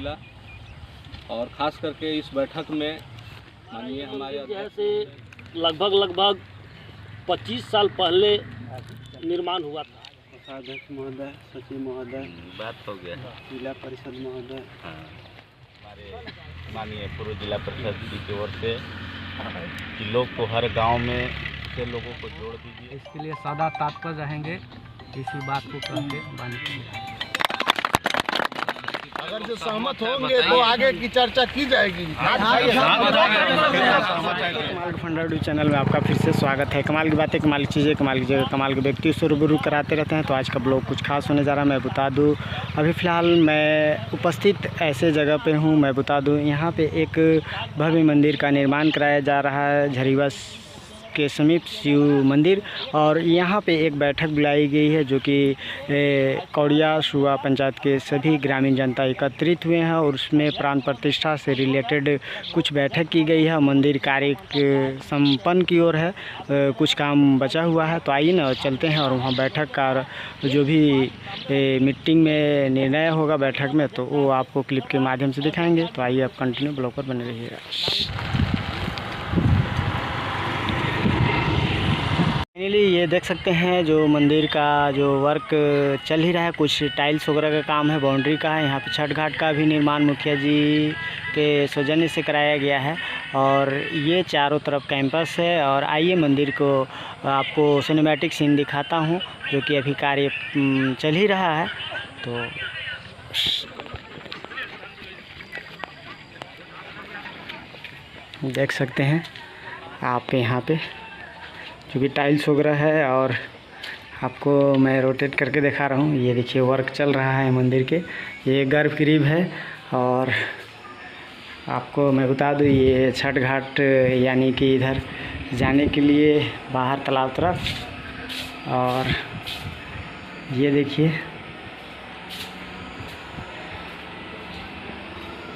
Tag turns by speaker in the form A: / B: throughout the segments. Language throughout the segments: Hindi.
A: मिला। और ख़ास करके इस बैठक में माननीय हमारे
B: जैसे लगभग 25 साल पहले निर्माण हुआ था।
C: कोषाध्यक्ष महोदय, सचिव महोदय,
A: बात हो गया है।
C: जिला परिषद महोदय,
A: हमारे माननीय पूर्व जिला परिषद जी की ओर से कि लोग को हर गांव में से लोगों को जोड़ दीजिए।
D: इसके लिए सदा तत्पर रहेंगे, इसी बात को करके बंद।
E: अगर जो सहमत होंगे तो आगे की चर्चा की जाएगी।
C: कमाल फंडाडू चैनल में आपका फिर से स्वागत है। कमाल की बातें, कमाल की चीज़ें, कमाल की जगह, कमाल के व्यक्ति से रूबरू कराते रहते हैं। तो आज का ब्लॉग कुछ खास होने जा रहा है। मैं बता दूं, अभी फ़िलहाल मैं उपस्थित ऐसे जगह पे हूं। मैं बता दूं, यहाँ पे एक भव्य मंदिर का निर्माण कराया जा रहा है, झरीवा के समीप शिव मंदिर। और यहाँ पे एक बैठक बुलाई गई है, जो कि कौड़िया सुआ पंचायत के सभी ग्रामीण जनता एकत्रित हुए हैं और उसमें प्राण प्रतिष्ठा से रिलेटेड कुछ बैठक की गई है। मंदिर कार्य संपन्न की ओर है, कुछ काम बचा हुआ है। तो आइए ना चलते हैं और वहाँ बैठक का जो भी मीटिंग में निर्णय होगा बैठक में, तो वो आपको क्लिप के माध्यम से दिखाएंगे। तो आइए आप कंटिन्यू ब्लॉग पर बने रहिएगा। फाइनली ये देख सकते हैं जो मंदिर का जो वर्क चल ही रहा है, कुछ टाइल्स वगैरह का काम है, बाउंड्री का है। यहाँ पे छठ घाट का भी निर्माण मुखिया जी के सौजन्य से कराया गया है। और ये चारों तरफ कैंपस है। और आइए मंदिर को आपको सिनेमैटिक सीन दिखाता हूँ, जो कि अभी कार्य चल ही रहा है। तो देख सकते हैं आप यहाँ पे जो भी टाइल्स वगैरह है। और आपको मैं रोटेट करके दिखा रहा हूँ। ये देखिए वर्क चल रहा है मंदिर के। ये गर्भगृह है। और आपको मैं बता दूँ, ये छठ घाट यानी कि इधर जाने के लिए बाहर तालाब तरफ। और ये देखिए,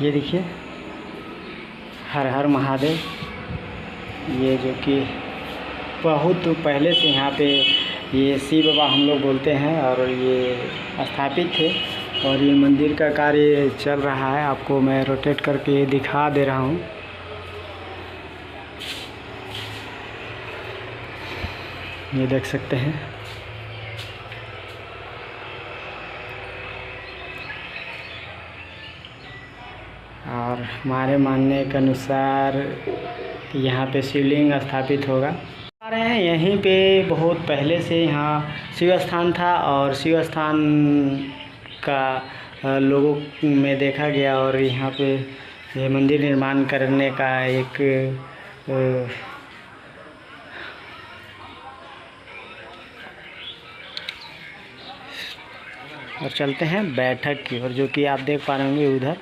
C: ये देखिए हर हर महादेव। ये जो कि बहुत पहले से यहाँ पे ये शिव बाबा हम लोग बोलते हैं, और ये स्थापित थे। और ये मंदिर का कार्य चल रहा है। आपको मैं रोटेट करके दिखा दे रहा हूँ। ये देख सकते हैं। और हमारे मानने के अनुसार यहाँ पे शिवलिंग स्थापित होगा। आ रहे हैं यहीं पे बहुत पहले से यहाँ शिव स्थान था, और शिव स्थान का लोगों में देखा गया। और यहाँ पे ये मंदिर निर्माण करने का एक और चलते हैं बैठक की ओर, जो कि आप देख पा रहे होंगे उधर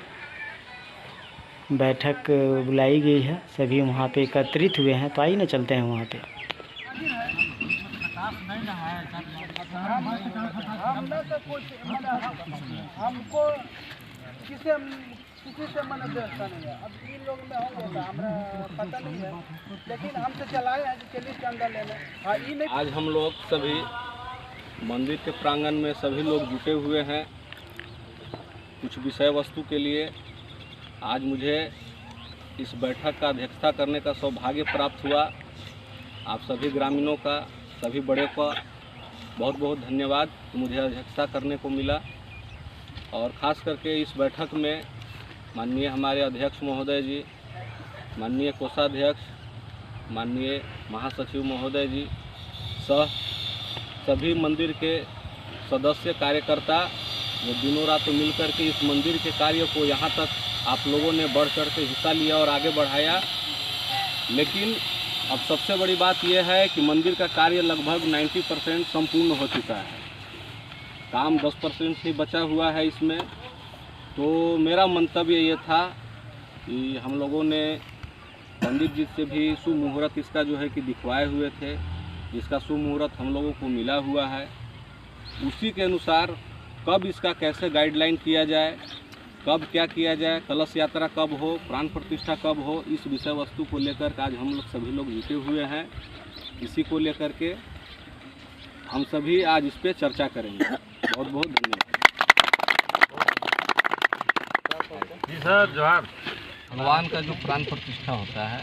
C: बैठक बुलाई गई है। सभी वहाँ पे एकत्रित हुए हैं। तो आइए ना चलते हैं वहाँ पे।
E: हमको किसी से मन व्यवस्था नहीं है। अब इन लोग में होगा हमरा पता नहीं है, लेकिन हम तो चलाए हैं चलिए के अंदर लेने।
A: आज हम लोग सभी मंदिर के प्रांगण में सभी लोग जुटे हुए हैं कुछ विषय वस्तु के लिए। आज मुझे इस बैठक का अध्यक्षता करने का सौभाग्य प्राप्त हुआ। आप सभी ग्रामीणों का, सभी बड़े का बहुत बहुत धन्यवाद, मुझे अध्यक्षता करने को मिला। और ख़ास करके इस बैठक में माननीय हमारे अध्यक्ष महोदय जी, माननीय कोषाध्यक्ष, माननीय महासचिव महोदय जी सभी मंदिर के सदस्य कार्यकर्ता जो दिनों रात मिलकर के इस मंदिर के कार्य को यहाँ तक आप लोगों ने बढ़ चढ़ के हिस्सा लिया और आगे बढ़ाया। लेकिन अब सबसे बड़ी बात यह है कि मंदिर का कार्य लगभग 90% संपूर्ण हो चुका है। काम 10% ही बचा हुआ है इसमें। तो मेरा मंतव्य ये था कि हम लोगों ने पंडित जी से भी सुमुहूर्त इसका जो है कि दिखवाए हुए थे, जिसका सुमुहूर्त हम लोगों को मिला हुआ है। उसी के अनुसार कब इसका कैसे गाइडलाइन किया जाए, कब क्या किया जाए, कलश यात्रा कब हो, प्राण प्रतिष्ठा कब हो, इस विषय वस्तु को लेकर आज हम लोग सभी लोग जुटे हुए हैं। इसी को लेकर के हम सभी आज इस पे चर्चा करेंगे। बहुत बहुत धन्यवाद।
F: जी सर जोहार।
A: भगवान का जो प्राण प्रतिष्ठा होता है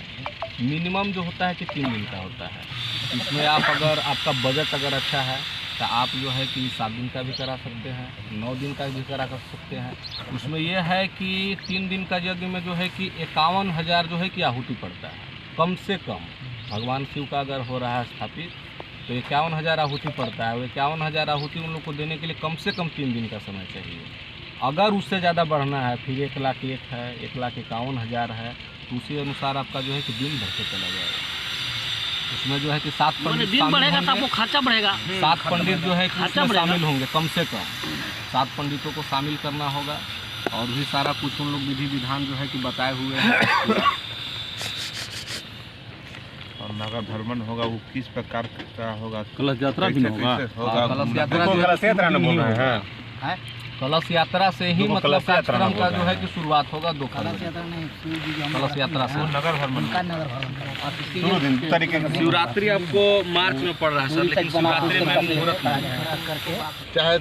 A: मिनिमम जो होता है कि 3 दिन का होता है। इसमें आप अगर आपका बजट अगर अच्छा है तो आप जो है कि 7 दिन का भी करा सकते हैं, 9 दिन का भी करा कर सकते हैं। उसमें यह है कि 3 दिन का यज्ञ में जो है कि 51,000 जो है कि आहुति पड़ता है कम से कम। भगवान शिव का अगर हो रहा है स्थापित तो 51,000 आहुति पड़ता है। वो 51,000 आहुति उन लोग को देने के लिए कम से कम 3 दिन का समय चाहिए। अगर उससे ज़्यादा बढ़ना है फिर 1,01,000 है, 1,51,000 है, तो उसी अनुसार आपका जो है कि दिन भर से चला जाएगा। उसमें जो है कि 7 पंडित
B: दिन बढ़ेगा तो आपको खर्चा बढ़ेगा।
A: 7 पंडित जो है कि इसमें शामिल होंगे कम से कम 7 पंडितों को शामिल करना होगा। और भी सारा कुछ उन लोग विधि विधान जो है कि बताए हुए हैं।
F: और नगर भ्रमण होगा वो किस प्रकार का होगा?
A: कलश यात्रा भी होगा। कलश यात्रा कलश यात्रा से ही मतलब कार्यक्रम का जो है कि शुरुआत होगा। 2 कलश यात्रा से
F: नगर भ्रमण
A: शिवरात्रि आपको मार्च में पड़ रहा है सर, लेकिन शिवरात्रि में मुहूर्त
G: चाहे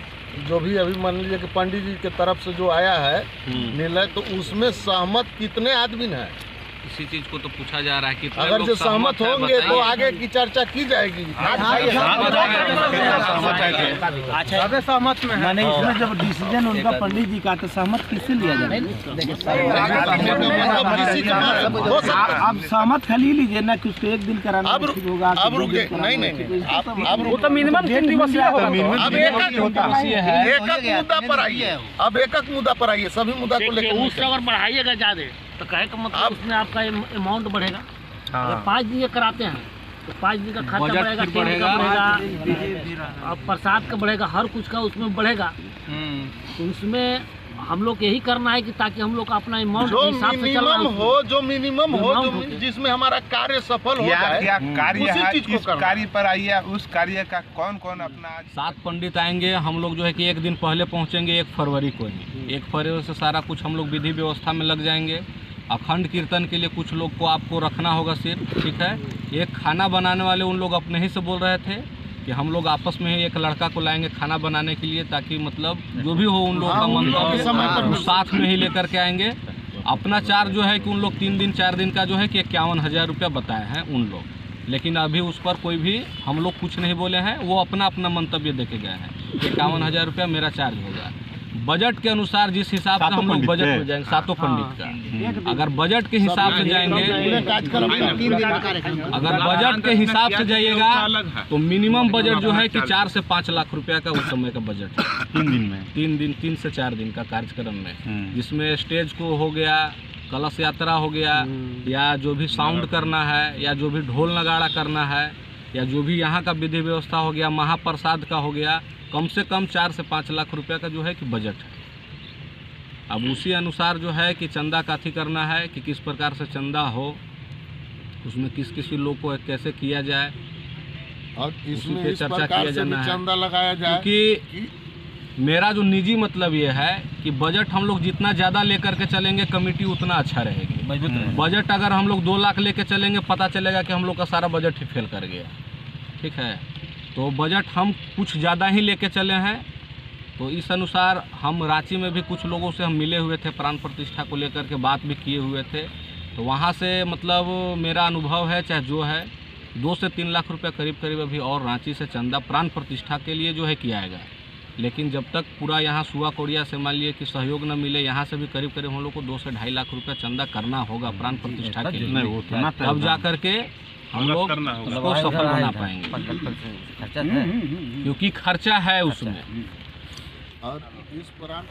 G: जो भी अभी मान लीजिए कि पंडित जी की तरफ से जो आया है निर्णय, तो उसमें सहमत कितने आदमी हैं?
A: इसी चीज को तो पूछा जा रहा है कि
G: अगर जो सहमत होंगे तो आगे की चर्चा की जाएगी।
E: सहमत में है। इसमें जब डिसीजन उनका पंडित जी का तो सहमत किससे लिया जाए? आप सहमत खाली लीजिए ना कि उसको 1 दिन कराना होगा।
G: अब रुके नहीं अब
E: वो तो मिनिमम 3 दिवसीय होगा।
G: अब एक मुद्दा पर आइए। अब एक मुद्दा पर आइए, सभी मुद्दा को लेकर
B: उससे अगर बढ़ाइएगा ज़्यादा तो कहे का मतलब उसमें आपका अमाउंट बढ़ेगा। अगर 5 दिन कराते हैं तो 5 दिन का खर्चा बढ़ेगा, तेल का बढ़ेगा, और प्रसाद का बढ़ेगा, हर कुछ का उसमें बढ़ेगा। तो उसमें हम लोग यही करना है कि ताकि हम लोग अपना अमाउंट
G: जो
B: हिसाब से चलना
G: मिनिमम हो जिसमें हमारा कार्य सफल हो जाए।
F: क्या कार्य है? इस कार्य पर आइए। उस कार्य का कौन कौन अपना
A: 7 पंडित आएंगे। हम लोग जो है कि 1 दिन पहले पहुंचेंगे 1 फरवरी को ही। 1 फरवरी से सारा कुछ हम लोग विधि व्यवस्था में लग जाएंगे। अखंड कीर्तन के लिए कुछ लोग को आपको रखना होगा सिर्फ, ठीक है। एक खाना बनाने वाले उन लोग अपने ही से बोल रहे थे कि हम लोग आपस में ही एक लड़का को लाएंगे खाना बनाने के लिए, ताकि मतलब जो भी हो उन लोगों का मंतव्य साथ में ही लेकर के आएंगे। अपना चार्ज जो है कि उन लोग 3 दिन 4 दिन का जो है कि 51,000 रुपया बताए हैं उन लोग, लेकिन अभी उस पर कोई भी हम लोग कुछ नहीं बोले हैं। वो अपना अपना मंतव्य देके गए हैं। 51,000 रुपया मेरा चार्ज होगा। बजट के अनुसार जिस हिसाब से हम लोग बजट हो जाएंगे 7 पंडित का। अगर बजट के हिसाब से जाएंगे, अगर बजट के हिसाब से जाइएगा तो मिनिमम बजट जो है कि 4 से 5 लाख रुपया का उस समय का बजट है। 3 से 4 दिन का कार्यक्रम में, जिसमें स्टेज को हो गया, कलश यात्रा हो गया, या जो भी साउंड करना है, या जो भी ढोल नगाड़ा करना है, या जो भी यहाँ का विधि व्यवस्था हो गया, महाप्रसाद का हो गया, कम से कम 4 से 5 लाख रुपया का जो है कि बजट है। अब उसी अनुसार जो है कि चंदा काथी करना है कि किस प्रकार से चंदा हो, उसमें किस लोग को कैसे किया जाए,
G: और इसमें
A: पे
G: इस
A: चर्चा
G: प्रकार
A: किया
G: से भी
A: जाना है।
G: चंदा लगाया जाए।
A: क्योंकि मेरा जो निजी मतलब ये है कि बजट हम लोग जितना ज़्यादा लेकर के चलेंगे कमेटी उतना अच्छा रहेगी। बजट अगर हम लोग 2 लाख लेके चलेंगे, पता चलेगा कि हम लोग का सारा बजट ही फेल कर गया, ठीक है। तो बजट हम कुछ ज़्यादा ही लेके चले हैं। तो इस अनुसार हम रांची में भी कुछ लोगों से हम मिले हुए थे, प्राण प्रतिष्ठा को लेकर के बात भी किए हुए थे। तो वहाँ से मतलब मेरा अनुभव है, चाहे जो है 2 से 3 लाख रुपए करीब अभी और रांची से चंदा प्राण प्रतिष्ठा के लिए जो है किया आएगा। लेकिन जब तक पूरा यहाँ सुआ कोड़िया से मान लिए कि सहयोग न मिले, यहाँ से भी करीब हम लोग को 2 से 2.5 लाख रुपया चंदा करना होगा प्राण प्रतिष्ठा के लिए, तब जा करके हम लोग उसको सफल बना पाएंगे। क्योंकि खर्चा है उसमें।
G: और इस प्राण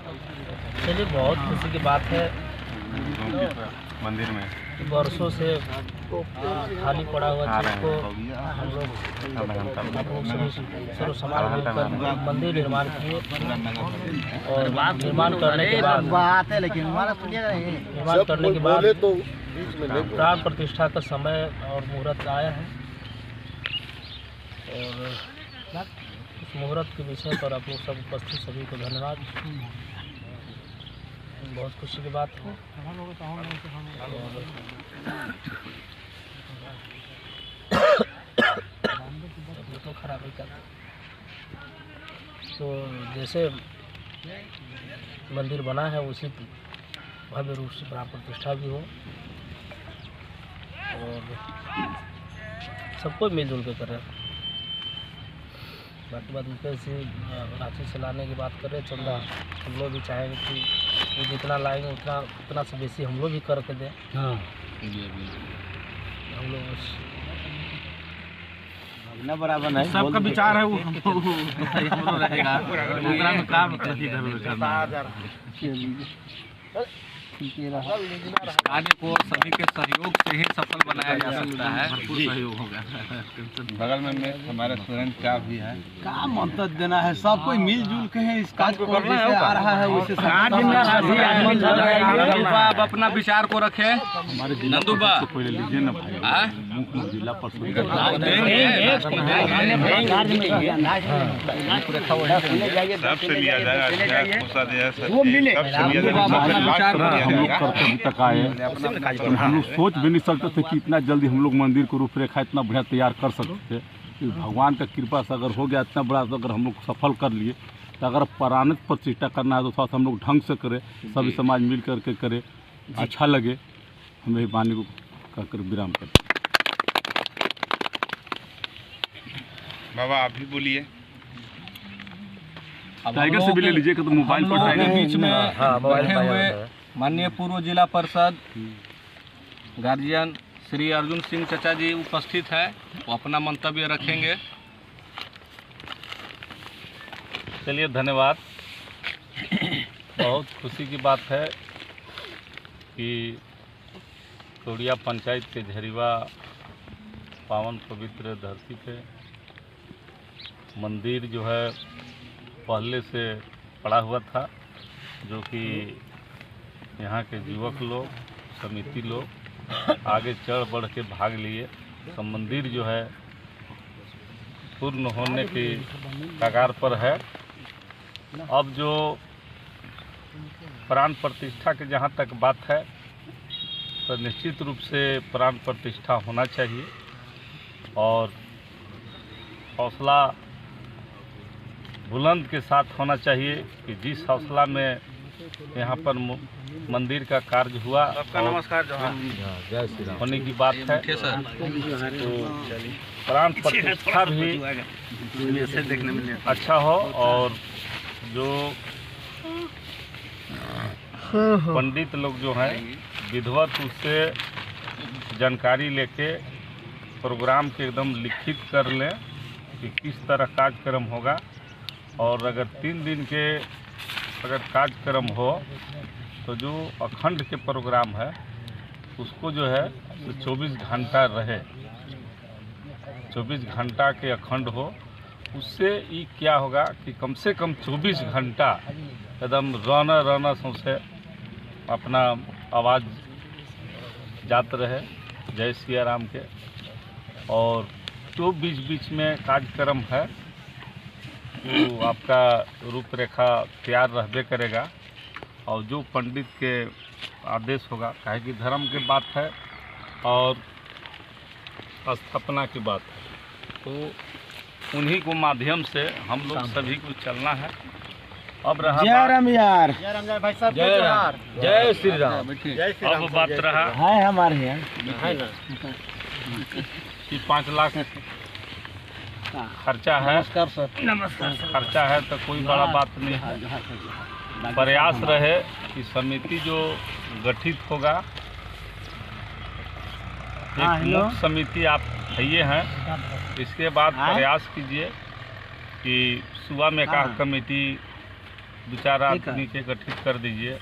B: चलिए, बहुत खुशी की बात है
F: मंदिर में
B: वर्षों से खाली पड़ा हुआ चीज को हम लोग सर्व समाज मिलकर मंदिर निर्माण किए, और निर्माण करने के बाद प्राण प्रतिष्ठा का समय और मुहूर्त आया है। और इस मुहूर्त के विषय पर आप लोग सब उपस्थित सभी को धन्यवाद। बहुत खुशी की बात है। तो खराब ही करता, तो जैसे मंदिर बना है उसी भव्य रूप से प्राण प्रतिष्ठा भी हो और सबको मिलजुल के करें। बाकी बात मुकेश जी रांची से लाने की बात करें चंदा, हम लोग भी चाहेंगे कि वो जितना लाएंगे उतना से बेसी हम लोग भी करके दें। हाँ हम लोग
C: बराबर नहीं,
D: सबका विचार है वो हम रहेगा उतना में काम करना।
A: कार्य को सभी के सहयोग से ही सफल बनाया जा सकता है। भरपूर सहयोग होगा।
F: बगल में हमारा स्वयं का भी है।
C: क्या मंत्र देना है, सब कोई मिलजुल के है इस काज को करना है। आ रहा है उसे
A: नंदूबा आप अपना विचार को रखें। नंदूबा
F: जिला परिषद सबसे लिया जाएगा, वो मिले
H: हम लोग करते अभी तक आए, हम लोग सोच भी नहीं सकते थे कि इतना जल्दी हम लोग मंदिर को रूपरेखा इतना बढ़िया तैयार कर सकते थे। भगवान का कृपा से अगर हो गया इतना बड़ा, तो अगर हम लोग सफल कर लिए, तो अगर प्राणित प्रतिष्ठा करना है तो थोड़ा सा हम लोग ढंग से करें, सभी समाज मिल करके करें, अच्छा लगे। हम यही वाणी को कहकर विराम करते।
F: बाबा आप भी बोलिए।
H: टाइगर से भी ले लीजिए तो मोबाइल पर टाइगर
A: बीच में बैठे हुए माननीय पूर्व जिला परिषद गार्जियन श्री अर्जुन सिंह चचा जी उपस्थित है, वो अपना मंतव्य रखेंगे।
H: चलिए धन्यवाद। बहुत खुशी की बात है कि तोड़िया पंचायत के झरीवा पावन पवित्र धरती पे मंदिर जो है पहले से पड़ा हुआ था, जो कि यहाँ के युवक लोग समिति लोग आगे चढ़ बढ़ के भाग लिए। तो मंदिर जो है पूर्ण होने की कगार पर है। अब जो प्राण प्रतिष्ठा के जहाँ तक बात है, तो निश्चित रूप से प्राण प्रतिष्ठा होना चाहिए और हौसला बुलंद के साथ होना चाहिए कि जिस हौसला में यहाँ पर मंदिर का कार्य हुआ, नमस्कार होने की बात है, तो प्राण प्रतिष्ठा भी अच्छा हो और जो पंडित लोग जो हैं विधिवत उससे जानकारी लेके प्रोग्राम के एकदम लिखित कर लें कि किस तरह कार्यक्रम होगा। और अगर 3 दिन के अगर कार्यक्रम हो तो जो अखंड के प्रोग्राम है उसको जो है 24 घंटा रहे, 24 घंटा के अखंड हो। उससे ये क्या होगा कि कम से कम 24 घंटा एकदम रहना सौंसे अपना आवाज़ जात रहे जय सिया राम के। और जो बीच में कार्यक्रम है वो आपका रूपरेखा तैयार रहबे करेगा और जो पंडित के आदेश होगा, काहे कि धर्म की बात है और स्थापना की बात है, तो उन्हीं को माध्यम से हम लोग सभी को चलना है। अब रहा
C: जय राम यार,
E: भाई साहब
A: जय श्री राम।
H: अब बात रहा
C: है हमारे यहाँ
B: है ना
H: कि 5 लाख खर्चा है।
B: नमस्कार
H: खर्चा है तो कोई बड़ा बात नहीं है। प्रयास रहे कि समिति जो गठित होगा, एक मुख्य समिति आप ये हैं, इसके बाद प्रयास कीजिए कि सुबह में का कमेटी 2-4 आदमी के गठित कर दीजिए,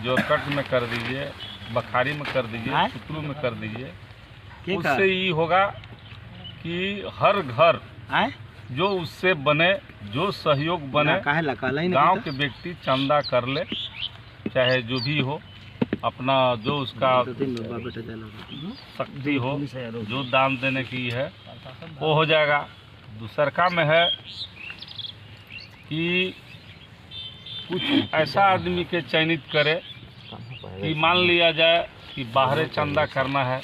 H: जोरकट में कर दीजिए, बखारी में कर दीजिए, सुतरू में कर दीजिए। उससे ये होगा कि हर घर जो उससे बने, जो सहयोग बने, गांव के व्यक्ति चंदा कर ले, चाहे जो भी हो, अपना जो उसका शक्ति हो, जो दान देने की है वो हो जाएगा। दूसरा काम है कि कुछ ऐसा आदमी के चयनित करे कि मान लिया जाए कि बाहर चंदा करना है,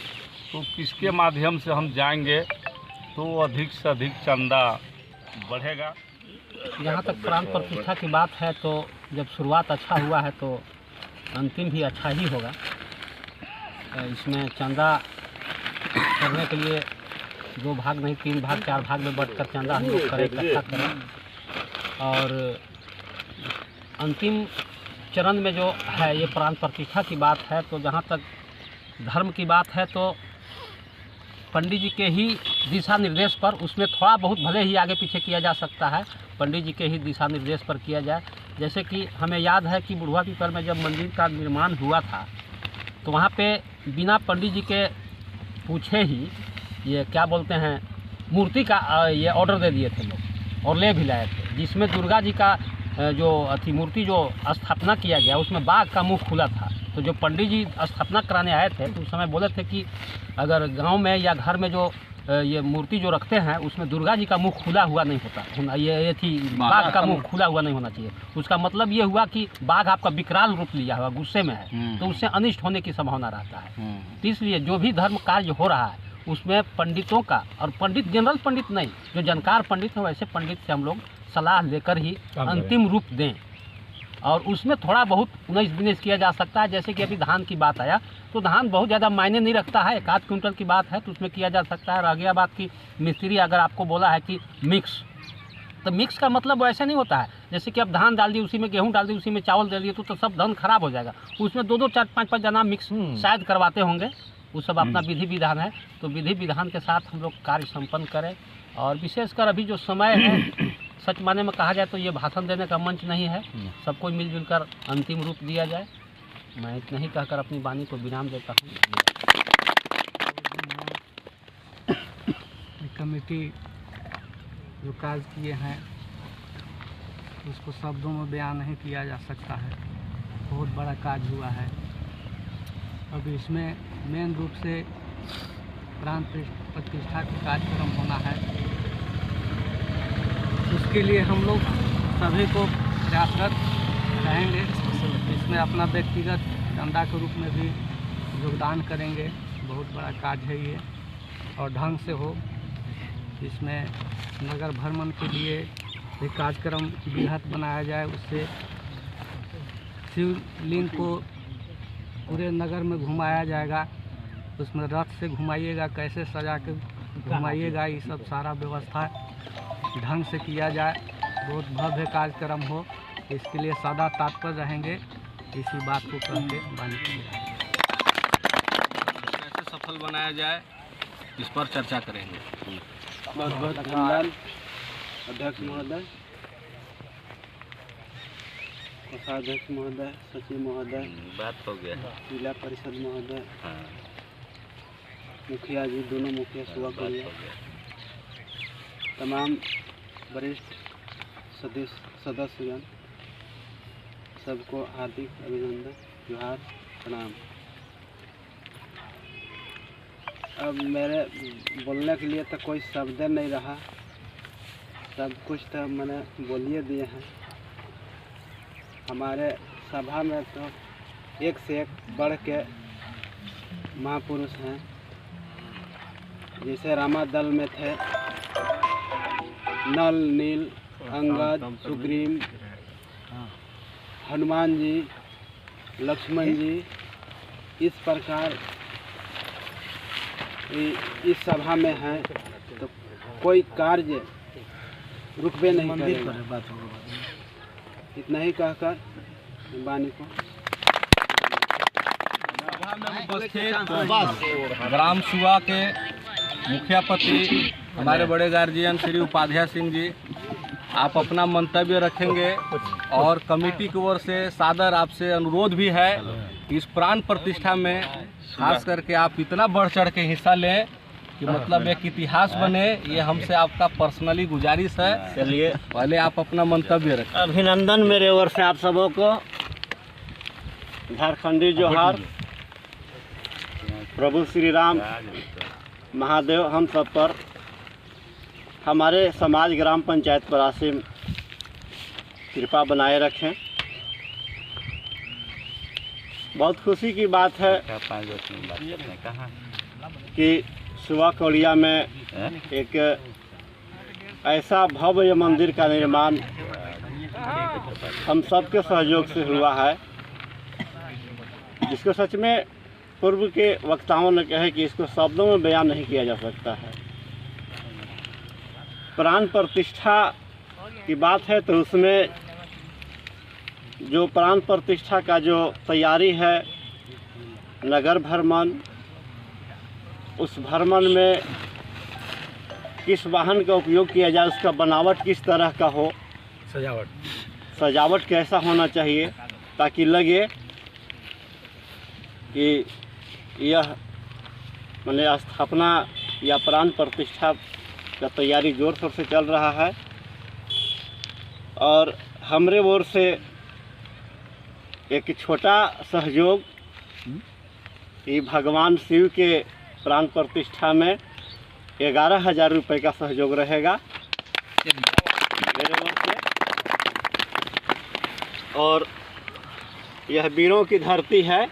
H: तो किसके माध्यम से हम जाएंगे तो अधिक से अधिक चंदा बढ़ेगा।
B: जहाँ तक प्राण प्रतिष्ठा की बात है, तो जब शुरुआत अच्छा हुआ है तो अंतिम भी अच्छा ही होगा। इसमें चंदा करने के लिए 2 भाग नहीं 3 भाग 4 भाग में बढ़कर चंदा हम लोग करें, इकट्ठा करें। और अंतिम चरण में जो है ये प्राण प्रतिष्ठा की बात है, तो जहाँ तक धर्म की बात है तो पंडित जी के ही दिशा निर्देश पर, उसमें थोड़ा बहुत भले ही आगे पीछे किया जा सकता है, पंडित जी के ही दिशा निर्देश पर किया जाए। जैसे कि हमें याद है कि बुढ़वा पीपल में जब मंदिर का निर्माण हुआ था तो वहाँ पे बिना पंडित जी के पूछे ही ये क्या बोलते हैं मूर्ति का ये ऑर्डर दे दिए थे लोग और ले भी लाए थे, जिसमें दुर्गा जी का जो अथी मूर्ति जो स्थापना किया गया उसमें बाघ का मुंह खुला था। तो जो पंडित जी स्थापना कराने आए थे तो उस समय बोले थे कि अगर गांव में या घर में जो ये मूर्ति जो रखते हैं उसमें दुर्गा जी का मुंह खुला हुआ नहीं होता, ये थी बाघ का मुंह खुला हुआ नहीं होना चाहिए। उसका मतलब ये हुआ कि बाघ आपका विकराल रूप लिया हुआ गुस्से में है तो उससे अनिष्ट होने की संभावना रहता है। तो इसलिए जो भी धर्म कार्य हो रहा है उसमें पंडितों का, और पंडित जनरल पंडित नहीं, जो जानकार पंडित हैं वैसे पंडित से हम लोग सलाह लेकर ही अंतिम रूप दें। और उसमें थोड़ा बहुत 19-20 किया जा सकता है। जैसे कि अभी धान की बात आया तो धान बहुत ज़्यादा मायने नहीं रखता है, 1 आध क्विंटल की बात है तो उसमें किया जा सकता है। रह गया बात कि मिस्त्री अगर आपको बोला है कि मिक्स, तो मिक्स का मतलब वैसे नहीं होता है जैसे कि अब धान डाल दिए उसी में गेहूँ डाल दिए उसी में चावल दे दिए तो सब धान खराब हो जाएगा। उसमें 2-2 4-5 जना मिक्स शायद करवाते होंगे, वो सब अपना विधि विधान है। तो विधि विधान के साथ हम लोग कार्य संपन्न करें। और विशेषकर अभी जो समय है सच माने में कहा जाए तो ये भाषण देने का मंच नहीं है, सबको मिलजुल कर अंतिम रूप दिया जाए। मैं इतना ही कहकर अपनी वाणी को विराम देता हूँ।
E: कमेटी जो कार्य किए हैं उसको शब्दों में बयान नहीं किया जा सकता है, बहुत बड़ा कार्य हुआ है। अब इसमें मेन रूप से प्राण प्रतिष्ठा का कार्यक्रम होना है, उसके लिए हम लोग सभी को प्रयासरत रहेंगे। इसमें अपना व्यक्तिगत चंदा के रूप में भी योगदान करेंगे, बहुत बड़ा कार्य है ये और ढंग से हो। इसमें नगर भ्रमण के लिए एक कार्यक्रम बृहत बनाया जाए, उससे शिवलिंग को पूरे नगर में घुमाया जाएगा, उसमें रथ से घुमाइएगा, कैसे सजा के घुमाइएगा, ये सब सारा व्यवस्था ढंग से किया जाए, बहुत भव्य कार्यक्रम हो। इसके लिए सदा तत्पर रहेंगे, इसी बात को कहते वाणी
A: कैसे सफल बनाया जाए इस पर चर्चा करेंगे।
E: बहुत बहुत धन्यवाद अध्यक्ष महोदय, कोषाध्यक्ष महोदय, सचिव महोदय,
A: बात हो गया,
E: जिला परिषद महोदय, मुखिया जी, दोनों मुखिया सुबह को तमाम वरिष्ठ सदस्यगण, सबको हार्दिक अभिनंदन, जोहार, प्रणाम। अब मेरे बोलने के लिए तो कोई शब्द नहीं रहा, सब कुछ तो मैंने बोलिए दिए हैं। हमारे सभा में तो एक से एक बढ़ के महापुरुष हैं, जैसे रामा दल में थे नल, नील, अंगद, सुग्रीव, हनुमान जी, लक्ष्मण जी, इस प्रकार इस सभा में हैं तो कोई कार्य रुकवे नहीं करेगा। इतना ही कहकर वाणी को
A: ग्राम सुआ के मुखिया पति हमारे बड़े गार्जियन श्री उपाध्याय सिंह जी, आप अपना मंतव्य रखेंगे और कमेटी की ओर से सादर आपसे अनुरोध भी है कि इस प्राण प्रतिष्ठा में खास करके आप इतना बढ़ चढ़ के हिस्सा लें कि मतलब एक इतिहास बने। ये हमसे आपका पर्सनली गुजारिश है। चलिए पहले आप अपना मंतव्य रखें।
C: अभिनंदन मेरे ओर से आप सबों को, झारखंडी जोहार। प्रभु श्री राम महादेव हम सब पर, हमारे समाज ग्राम पंचायत पर असीम कृपा बनाए रखें। बहुत खुशी की बात है कि सुबह कोलिया में एक ऐसा भव्य मंदिर का निर्माण हम सबके सहयोग से हुआ है।
I: इसको सच में पूर्व के वक्ताओं ने कहा कि इसको शब्दों में बयान नहीं किया जा सकता है। प्राण प्रतिष्ठा की बात है तो उसमें जो प्राण प्रतिष्ठा का जो तैयारी है, नगर भ्रमण, उस भ्रमण में किस वाहन का उपयोग किया जाए, उसका बनावट किस तरह का हो, सजावट कैसा होना चाहिए ताकि लगे कि यह माने स्थापना या प्राण प्रतिष्ठा का तैयारी जोर शोर से चल रहा है। और हमरे ओर से एक छोटा सहयोग ये भगवान शिव के प्राण प्रतिष्ठा में 11,000 रुपये का सहयोग रहेगा मेरे ओर से। और यह वीरों की धरती है,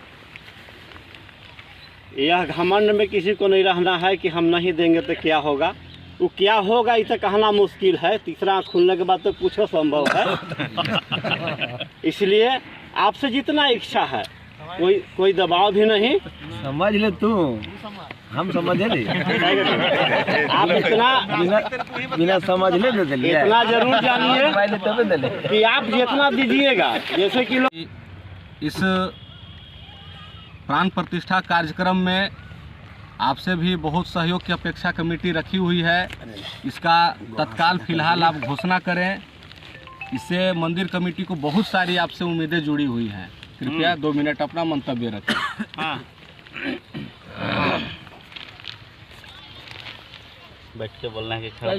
I: यह घमंड में किसी को नहीं रहना है कि हम नहीं देंगे तो क्या होगा। वो क्या होगा इसे कहना मुश्किल है, तीसरा आँख खुलने के बाद तो कुछ संभव है। इसलिए आपसे जितना इच्छा है, कोई दबाव भी नहीं।
J: समझ ले तू, हम समझे नहीं।
I: आप इतना
J: बिना समझ ले दे दिया।
I: इतना जरूर जानिए कि आप जितना दीजिएगा, जैसे कि लोग
A: इस प्राण प्रतिष्ठा कार्यक्रम में आपसे भी बहुत सहयोग की अपेक्षा कमेटी रखी हुई है। इसका तत्काल फिलहाल आप घोषणा करें। इससे मंदिर कमेटी को बहुत सारी आपसे उम्मीदें जुड़ी हुई हैं। कृपया 2 मिनट अपना मंतव्य रखें।
I: हाँ।
J: बैठ के बोलना है कि खड़ा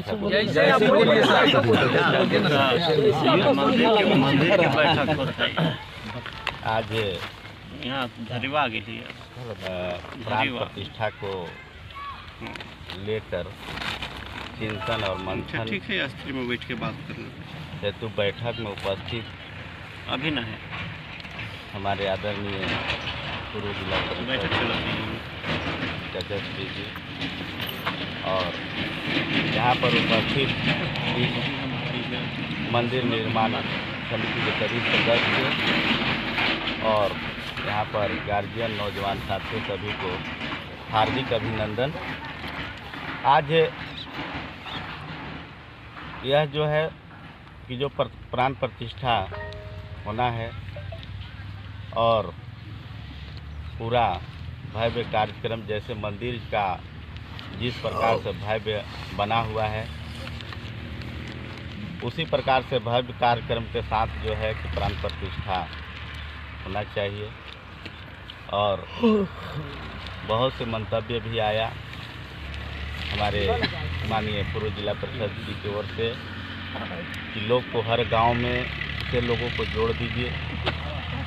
J: आज
I: यहाँ धरिवा के लिए
J: प्राण प्रतिष्ठा को लेकर चिंतन और मंथन
I: ठीक है, स्त्री में बैठ के बात करना
J: हेतु बैठक में उपस्थित
I: अभी न है
J: हमारे आदरणीय पूर्व जिला चचश्री जी और यहाँ पर उपस्थित मंदिर निर्माण समिति के सभी सदस्य और यहाँ पर गार्जियन, नौजवान साथियों सभी को हार्दिक अभिनंदन। आज यह जो है कि जो प्राण प्रतिष्ठा होना है और पूरा भव्य कार्यक्रम जैसे मंदिर का जिस प्रकार से भव्य बना हुआ है उसी प्रकार से भव्य कार्यक्रम के साथ जो है कि प्राण प्रतिष्ठा होना चाहिए। और बहुत से मंतव्य भी आया हमारे माननीय पूर्व जिला परिषद जी की ओर से कि लोग को हर गांव में से लोगों को जोड़ दीजिए।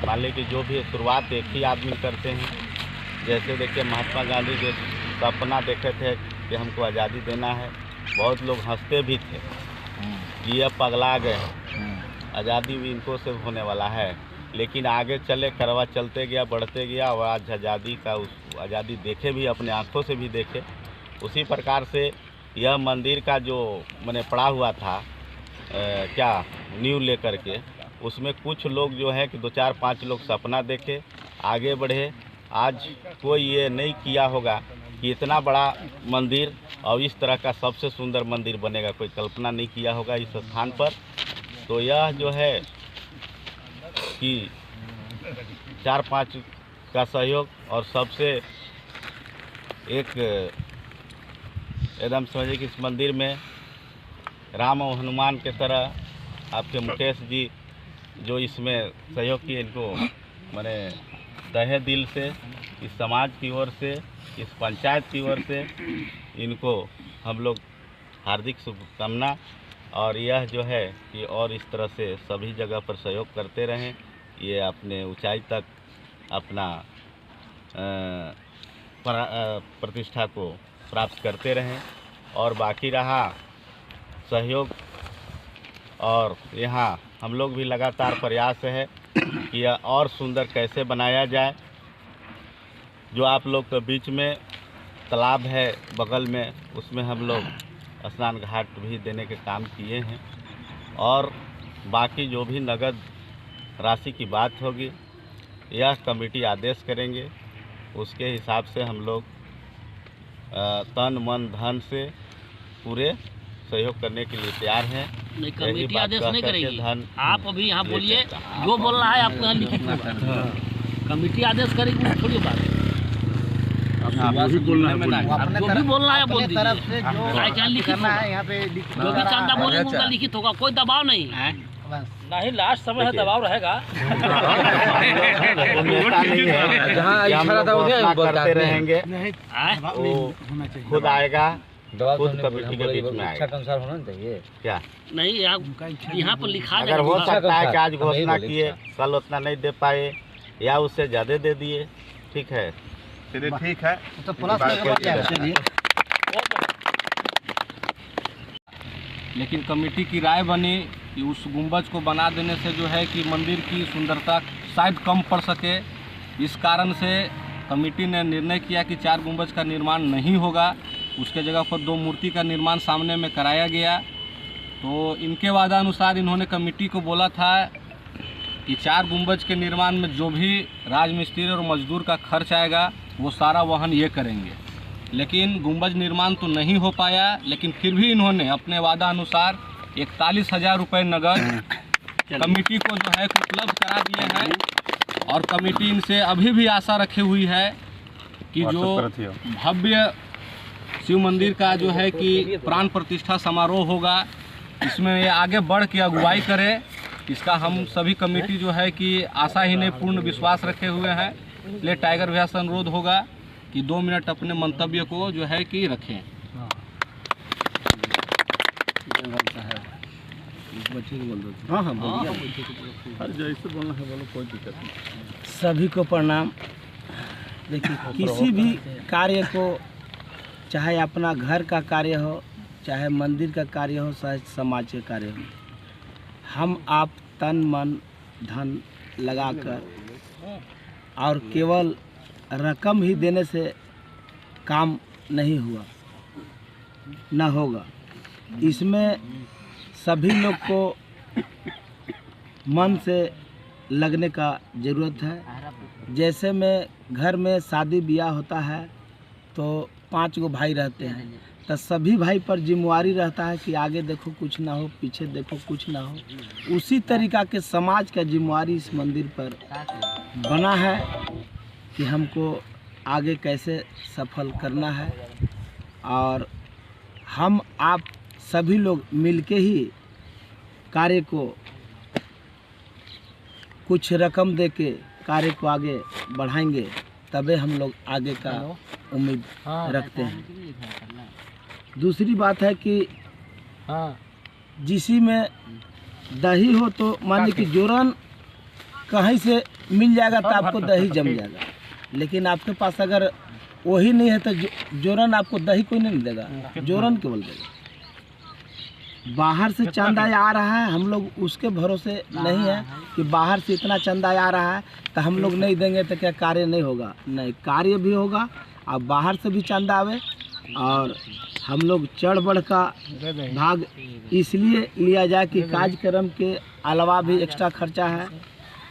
J: मान लीजिए कि जो भी शुरुआत एक ही आदमी करते हैं, जैसे देखिए महात्मा गांधी जो सपना देखे थे कि हमको आज़ादी देना है, बहुत लोग हंसते भी थे कि ये पगला गए, आज़ादी भी इनको से होने वाला है। लेकिन आगे चले करवा चलते गया, बढ़ते गया और आज आज़ादी का उस आज़ादी देखे भी, अपने आँखों से भी देखे। उसी प्रकार से यह मंदिर का जो मैंने पढ़ा हुआ था क्या नींव लेकर के, उसमें कुछ लोग जो है कि 2, 4, 5 लोग सपना देखे, आगे बढ़े। आज कोई ये नहीं किया होगा कि इतना बड़ा मंदिर और इस तरह का सबसे सुंदर मंदिर बनेगा, कोई कल्पना नहीं किया होगा इस स्थान पर। तो यह जो है कि 4-5 का सहयोग और सबसे एक एकदम समझिए कि इस मंदिर में राम और हनुमान के तरह आपके मुकेश जी जो इसमें सहयोग किए, इनको मैंने तहे दिल से इस समाज की ओर से, इस पंचायत की ओर से इनको हम लोग हार्दिक शुभकामना। और यह जो है कि और इस तरह से सभी जगह पर सहयोग करते रहें, ये अपने ऊंचाई तक अपना प्रतिष्ठा को प्राप्त करते रहें। और बाकी रहा सहयोग, और यहाँ हम लोग भी लगातार प्रयास है कि यह और सुंदर कैसे बनाया जाए। जो आप लोग के बीच में तालाब है बगल में, उसमें हम लोग स्नान घाट भी देने के काम किए हैं। और बाकी जो भी नगद राशि की बात होगी यह कमेटी आदेश करेंगे, उसके हिसाब से हम लोग तन मन धन से पूरे सहयोग करने के लिए तैयार हैं।
B: नहीं, कमेटी आदेश नहीं करेगी। आप अभी यहाँ बोलिए, जो बोल रहा है आपको यहाँ लिखित होगा। कमेटी आदेश करेगी वो थोड़ी बात है। जो भी बोलना है बोल दीजिए। क्या लिखित है यहाँ पे, जो भी चंदा बोलेंगे उनका लिखित होगा, कोई दबाव नहीं है। नहीं, लास्ट समय है, दबाव रहेगा।
J: करते रहेंगे, खुद आएगा, खुद कमेटी के बीच में आएगा। होना चाहिए क्या?
B: नहीं, यहाँ पर लिखा
J: अगर हो सकता है कि आज घोषणा किए, कल उतना नहीं दे पाए या उससे ज़्यादा दे दिए, ठीक है,
F: चलिए ठीक है।
E: तो प्लस
A: लेकिन कमेटी की राय बनी कि उस गुंबज को बना देने से जो है कि मंदिर की सुंदरता शायद कम पड़ सके। इस कारण से कमेटी ने निर्णय किया कि 4 गुंबज का निर्माण नहीं होगा, उसके जगह पर 2 मूर्ति का निर्माण सामने में कराया गया। तो इनके वादानुसार इन्होंने कमेटी को बोला था कि 4 गुंबज के निर्माण में जो भी राजमिस्त्री और मजदूर का खर्च आएगा वो सारा वहन ये करेंगे। लेकिन गुंबज निर्माण तो नहीं हो पाया, लेकिन फिर भी इन्होंने अपने वादा अनुसार 41,000 रुपये नगद कमेटी को जो है उपलब्ध करा दिए हैं। और कमेटी इनसे अभी भी आशा रखी हुई है कि जो भव्य शिव मंदिर का जो है कि प्राण प्रतिष्ठा समारोह होगा, इसमें ये आगे बढ़ के अगुवाई करे। इसका हम सभी कमेटी जो है कि आशा ही नहीं पूर्ण विश्वास रखे हुए हैं। इसलिए टाइगर भैया से अनुरोध होगा कि 2 मिनट अपने मंतव्य को जो है कि रखें।
I: जैसे बोलना है बोलो, कोई दिक्कत नहीं।
C: सभी को प्रणाम। देखिए, किसी भी कार्य को, चाहे अपना घर का कार्य हो, चाहे मंदिर का कार्य हो, चाहे समाज का कार्य हो, हम आप तन मन धन लगाकर और केवल रकम ही देने से काम नहीं हुआ ना होगा। इसमें सभी लोग को मन से लगने का ज़रूरत है। जैसे में घर में शादी ब्याह होता है तो 5 गो भाई रहते हैं, तो सभी भाई पर जिम्मेवारी रहता है कि आगे देखो कुछ ना हो, पीछे देखो कुछ ना हो। उसी तरीक़ा के समाज का जिम्मेवारी इस मंदिर पर बना है कि हमको आगे कैसे सफल करना है। और हम आप सभी लोग मिलके ही कार्य को कुछ रकम दे के कार्य को आगे बढ़ाएंगे, तबे हम लोग आगे का उम्मीद रखते हैं। दूसरी बात है कि जिसी में दही हो तो मान लीजिए कि जोरन कहीं से मिल जाएगा तो आपको दही जम जाएगा, लेकिन आपके पास अगर वही नहीं है तो जोरन आपको दही कोई नहीं देगा, जोरन केवल देगा। बाहर से चंदा आ रहा है, हम लोग उसके भरोसे नहीं है कि बाहर से इतना चंदा आ रहा है तो हम लोग नहीं देंगे तो क्या कार्य नहीं होगा। नहीं, कार्य भी होगा। अब बाहर से भी चंदा आवे और हम लोग चढ़ बढ़ का भाग इसलिए लिया जाए कि कार्यक्रम के अलावा भी एक्स्ट्रा खर्चा है।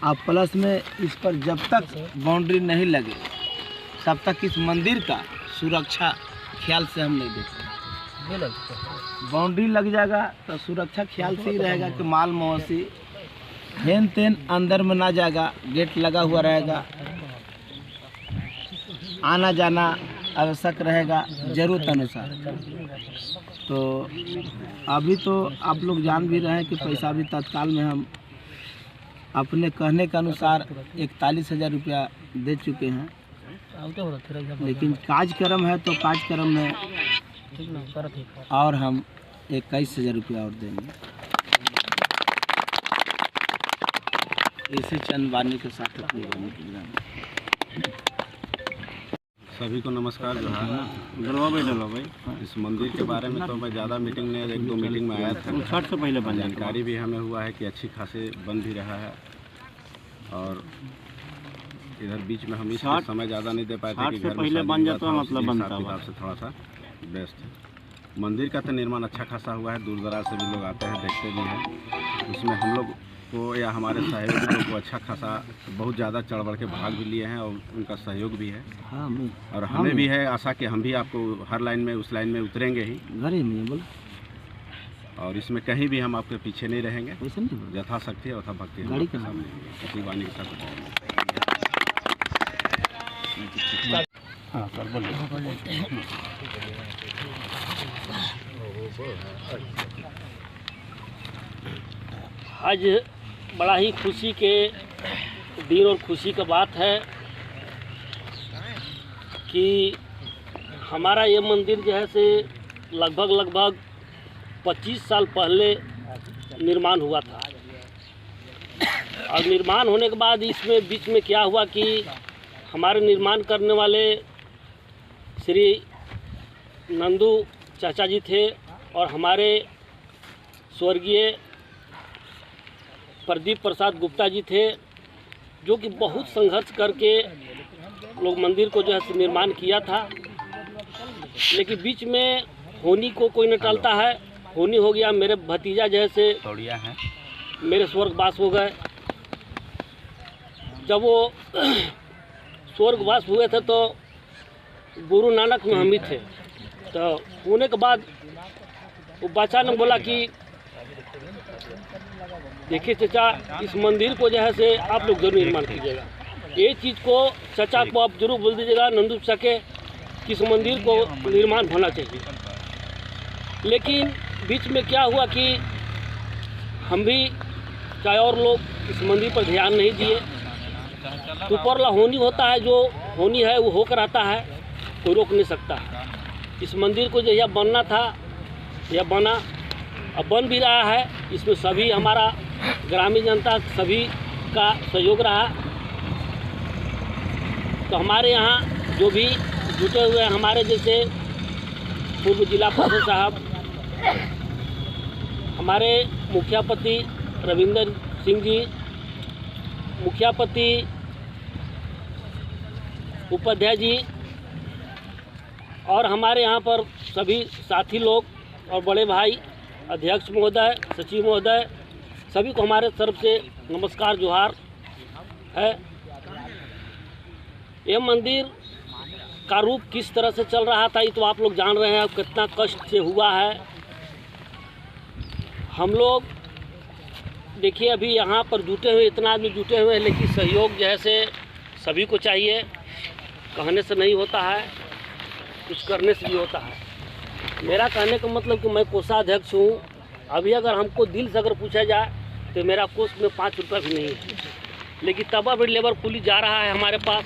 C: और प्लस में इस पर जब तक बाउंड्री नहीं लगे तब तक इस मंदिर का सुरक्षा ख्याल से हम नहीं देखते। बाउंड्री लग जाएगा तो सुरक्षा ख्याल से ही रहेगा कि माल मवेशी हेन तेन अंदर में ना जाएगा, गेट लगा हुआ रहेगा, आना जाना आवश्यक रहेगा जरूरत अनुसार। तो अभी तो आप लोग जान भी रहे हैं कि पैसा भी तत्काल में हम अपने कहने के अनुसार 41,000 रुपया दे चुके हैं, लेकिन कार्यक्रम है तो कार्यक्रम में और हम 21,000 रुपया और देंगे। इसी चंद वाणी के साथ अपनी वाणी की
J: सभी को नमस्कार। जो है इस मंदिर के बारे में तो मैं ज़्यादा मीटिंग में 1-2 मीटिंग में आया था।
I: छठ से पहले बन
J: जानकारी भी हमें हुआ है कि अच्छी खासे बन भी रहा है। और इधर बीच में हम इस समय ज़्यादा नहीं दे पाए थे कि घर में
I: पहले बन जाता, मतलब बनता
J: हिसाब से थोड़ा सा बेस्ट है। मंदिर का तो निर्माण अच्छा खासा हुआ है, दूर दराज से भी लोग आते हैं, देखते भी हैं। उसमें हम लोग
K: को या हमारे सहयोगी लोग को अच्छा खासा बहुत ज़्यादा चढ़ बढ़ के भाग भी लिए हैं और उनका सहयोग भी है। और हमें भी है आशा कि हम भी आपको हर लाइन में उस लाइन में उतरेंगे ही, और इसमें कहीं भी हम आपके पीछे नहीं रहेंगे। यथाशक्ति यथा भक्ति हम आपके सामने इसी वाणी के साथ।
C: हाँ सर बोलिए।
B: आज बड़ा ही खुशी के दिन और खुशी का बात है कि हमारा ये मंदिर जो है से लगभग 25 साल पहले निर्माण हुआ था। और निर्माण होने के बाद इसमें बीच में क्या हुआ कि हमारे निर्माण करने वाले श्री नंदू चाचा जी थे और हमारे स्वर्गीय प्रदीप प्रसाद गुप्ता जी थे, जो कि बहुत संघर्ष करके लोग मंदिर को जो है निर्माण किया था। लेकिन बीच में होनी को कोई न टालता है, होनी हो गया। मेरे भतीजा जैसे मेरे स्वर्गवास हो गए। जब वो स्वर्गवास हुए थे तो गुरु नानक में हम ही थे। तो होने के बाद वो बच्चा ने बोला कि देखिए चाचा, इस मंदिर को जो है से आप लोग जरूर निर्माण कीजिएगा। ये चीज़ को चाचा को आप जरूर बोल दीजिएगा नंदू चाचा के कि इस मंदिर को निर्माण होना चाहिए। लेकिन बीच में क्या हुआ कि हम भी चाहे और लोग इस मंदिर पर ध्यान नहीं दिए। तो ऊपरला होनी होता है, जो होनी है वो होकर आता है, कोई रोक नहीं सकता। इस मंदिर को जो यह बनना था यह बना, अब बन भी रहा है। इसमें सभी हमारा ग्रामीण जनता सभी का सहयोग रहा। तो हमारे यहाँ जो भी जुटे हुए हैं, हमारे जैसे पूर्व जिला परिषद साहब, हमारे मुखियापति रविंदर सिंह जी, मुखियापति उपाध्याय जी, और हमारे यहाँ पर सभी साथी लोग और बड़े भाई, अध्यक्ष महोदय, सचिव महोदय, सभी को हमारे तरफ से नमस्कार जोहार है। यह मंदिर का रूप किस तरह से चल रहा था ये तो आप लोग जान रहे हैं, कितना कष्ट से हुआ है। हम लोग देखिए अभी यहाँ पर जुटे हुए इतना आदमी जुटे हुए हैं, लेकिन सहयोग जैसे सभी को चाहिए। कहने से नहीं होता है, कुछ करने से भी होता है। मेरा कहने का मतलब कि मैं कोषाध्यक्ष हूँ। अभी अगर हमको दिल से अगर पूछा जाए तो मेरा कोष में 5 रुपये भी नहीं है, लेकिन तब भी लेबर कुली जा रहा है हमारे पास,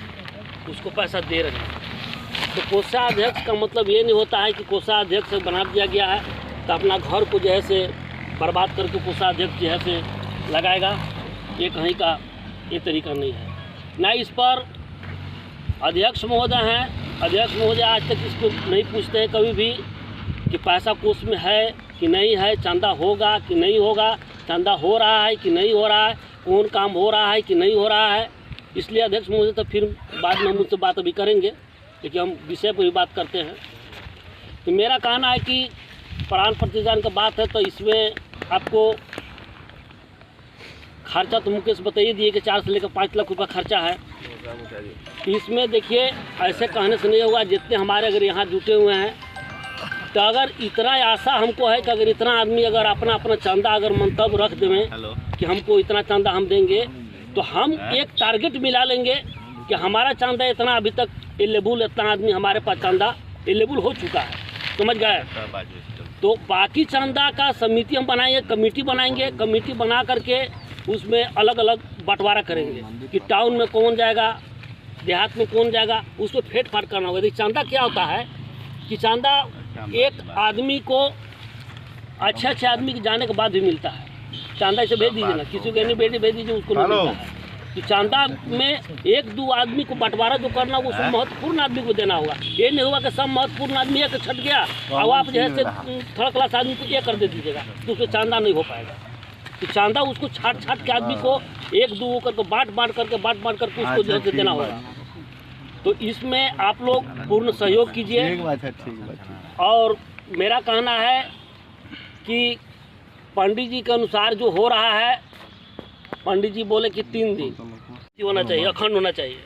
B: उसको पैसा दे रहे हैं। तो कोषाध्यक्ष का मतलब ये नहीं होता है कि कोषाध्यक्ष बना दिया गया है तो अपना घर को जो है से बर्बाद करके कोषाध्यक्ष जो है से लगाएगा। ये कहीं का ये तरीका नहीं है। ना इस पर अध्यक्ष महोदय हैं, अध्यक्ष महोदय आज तक इसको नहीं पूछते हैं कभी भी कि पैसा कोष में है कि नहीं है, चंदा होगा कि नहीं होगा, चंदा हो रहा है कि नहीं हो रहा है, कौन काम हो रहा है कि नहीं हो रहा है। इसलिए अध्यक्ष महोदय तो फिर बाद में हम मुझसे बात अभी करेंगे, लेकिन हम विषय पर भी बात करते हैं। तो मेरा कहना है कि प्राण प्रतिदान का बात है तो इसमें आपको खर्चा तो मुकेश बताइए दिए कि 4 से लेकर 5 लाख रुपया खर्चा है। तो इसमें देखिए ऐसे कहने से नहीं होगा। जितने हमारे अगर यहाँ जुटे हुए हैं तो अगर इतना आशा हमको है कि अगर इतना आदमी अगर अपना अपना चंदा अगर मंतव्य रख दें कि हमको इतना चंदा हम देंगे, तो हम एक टारगेट मिला लेंगे कि हमारा चंदा इतना अभी तक एलेबल, इतना आदमी हमारे पास चंदा एलेबल हो चुका है, समझ गए। तो बाकी चंदा का समिति हम बनाएंगे, कमेटी बनाएंगे, कमेटी बना करके उसमें अलग अलग बंटवारा करेंगे कि टाउन में कौन जाएगा, देहात में कौन जाएगा, उसको फेट फाट करना होगा। देखिए चंदा क्या होता है कि चंदा एक आदमी को अच्छे आदमी के जाने के बाद भी मिलता है। चंदा इसे भेज दीजिए ना, किसी को नहीं भेज दीजिए, उसको नहीं मिलता है। कि चंदा में 1-2 आदमी को बंटवारा जो करना होगा उसको महत्वपूर्ण आदमी को देना होगा। ये नहीं होगा कि सब महत्वपूर्ण आदमी एक छट गया और आप जो है थर्ड क्लास आदमी को ये कर दे दीजिएगा, तो उसको चंदा नहीं हो पाएगा। तो चंदा उसको छाट के आदमी को 1-2 करके बांट करके उसको जो है देना होगा। तो इसमें आप लोग पूर्ण सहयोग कीजिए। और मेरा कहना है कि पंडित जी के अनुसार जो हो रहा है पंडित जी बोले कि 3 दिन होना चाहिए, अखंड होना चाहिए।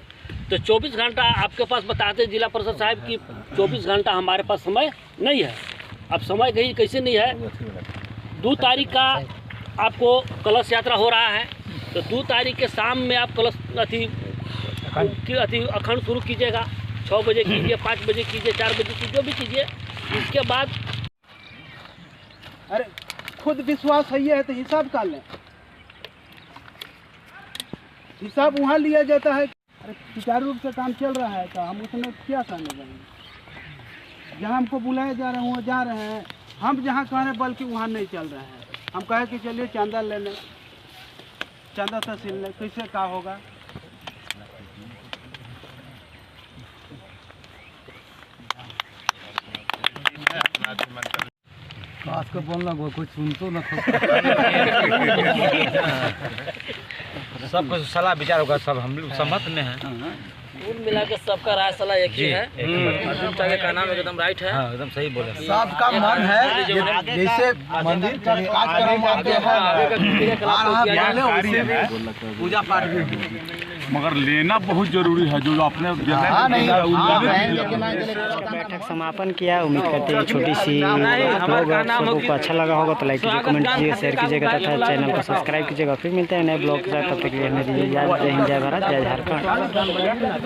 B: तो 24 घंटा आपके पास बताते जिला परिषद साहब कि 24 घंटा हमारे पास समय नहीं है। अब समय कहीं कैसे नहीं है, 2 तारीख का आपको कलश यात्रा हो रहा है, तो 2 तारीख के शाम में आप कलश अखंड शुरू कीजिएगा। 6 बजे कीजिए, 5 बजे कीजिए, 4 बजे कीजिए, जो भी कीजिए। इसके बाद
L: अरे खुद विश्वास है तो हिसाब कर लें। हिसाब वहाँ लिया जाता है। अरे सुचारू रूप से काम चल रहा है तो हम उसमें क्या करने जाएंगे। जहाँ हमको बुलाए जा रहे हैं वहाँ जा रहे हैं, हम जहाँ कह रहे हैं बल्कि वहाँ नहीं चल रहे हैं। हम कहे कि चलिए चंदा ले लें, चंदा से सिल लें, कैसे क्या होगा।
E: खास कर बोलना कोई सुनतो न
D: सबको सलाह विचार होगा, सब हम लोग सहमत में हैं।
B: कुल मिला के सबका राय सलाह एक ही है। अर्जुन चाचा का नाम एकदम राइट है।
D: हाँ, एकदम सही बोले।
G: सबका मन है जैसे मंदिर कार्यक्रम आते हैं पूजा पाठ भी,
H: मगर लेना बहुत जरूरी है जो अपने
C: बैठक समापन किया। उम्मीद करते हैं छोटी सी ब्लॉग को अच्छा लगा होगा तो लाइक कीजिए, कमेंट कीजिए, शेयर कीजिएगा तथा चैनल को सब्सक्राइब कीजिएगा। फिर मिलते हैं नए ब्लॉग के साथ, तब तक के लिए हमें दीजिए इजाज़त। जय हिंद, जय भारत, जय झारखंड।